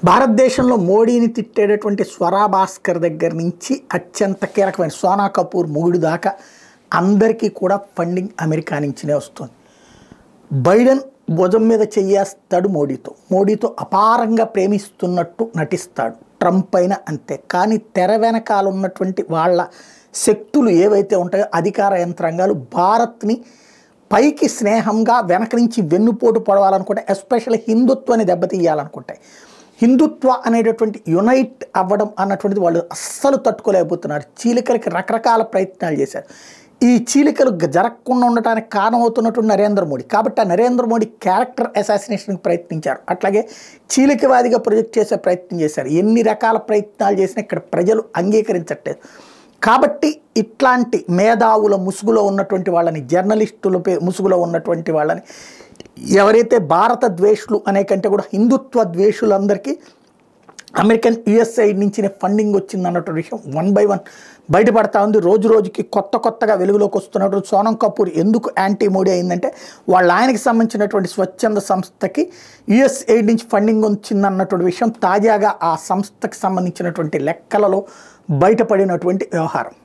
భారతదేశంలో మోడీని తిట్టేటటువంటి స్వరా భాస్కర్ దగ్గర నుంచి అత్యంత కీలకమైన సోనా కపూర్ మొగుడు దాకా అందరికీ కూడా ఫండింగ్ అమెరికా నుంచినే వస్తుంది. బైడెన్ భుజం మీద చెయ్యేస్తాడు మోడీతో అపారంగా ప్రేమిస్తున్నట్టు నటిస్తాడు. ట్రంప్ అయినా అంతే. కానీ తెర వెనకాల ఉన్నటువంటి వాళ్ళ శక్తులు ఏవైతే ఉంటాయో అధికార యంత్రాంగాలు భారత్ని పైకి స్నేహంగా వెనక నుంచి వెన్నుపోటు పడవాలనుకుంటే, ఎస్పెషల్లీ హిందుత్వాన్ని దెబ్బతీయాలనుకుంటాయి. హిందుత్వ అనేటటువంటి యునైట్ అవ్వడం అన్నటువంటిది వాళ్ళు అస్సలు తట్టుకోలేకపోతున్నారు. చీలికలకి రకరకాల ప్రయత్నాలు చేశారు. ఈ చీలికలు జరగకుండా ఉండటానికి కారణమవుతున్నటువంటి నరేంద్ర మోడీ. కాబట్టి ఆ నరేంద్ర మోడీ క్యారెక్టర్ అసాసినేషన్కి ప్రయత్నించారు. అట్లాగే చీలికవాదిగా ప్రొజెక్ట్ చేసే ప్రయత్నం చేశారు. ఎన్ని రకాల ప్రయత్నాలు చేసినా ఇక్కడ ప్రజలు అంగీకరించట్లేదు. కాబట్టి ఇట్లాంటి మేధావుల ముసుగులో ఉన్నటువంటి వాళ్ళని, జర్నలిస్టుల ముసుగులో ఉన్నటువంటి వాళ్ళని, ఎవరైతే భారత ద్వేషులు అనే కంటే కూడా హిందుత్వ ద్వేషులందరికీ అమెరికన్ యుఎస్ఐ నుంచి ఫండింగ్ వచ్చింది అన్నటువంటి విషయం 1 by 1 బయటపడతా ఉంది. రోజు రోజుకి కొత్తగా వెలుగులోకి వస్తున్నటువంటి సోనం కపూర్ ఎందుకు యాంటీ మోడీ అయిందంటే, వాళ్ళ ఆయనకి సంబంధించినటువంటి స్వచ్ఛంద సంస్థకి యుఎస్ఐ నుంచి ఫండింగ్ వచ్చిందన్నటువంటి విషయం తాజాగా ఆ సంస్థకి సంబంధించినటువంటి లెక్కలలో బయటపడినటువంటి వ్యవహారం.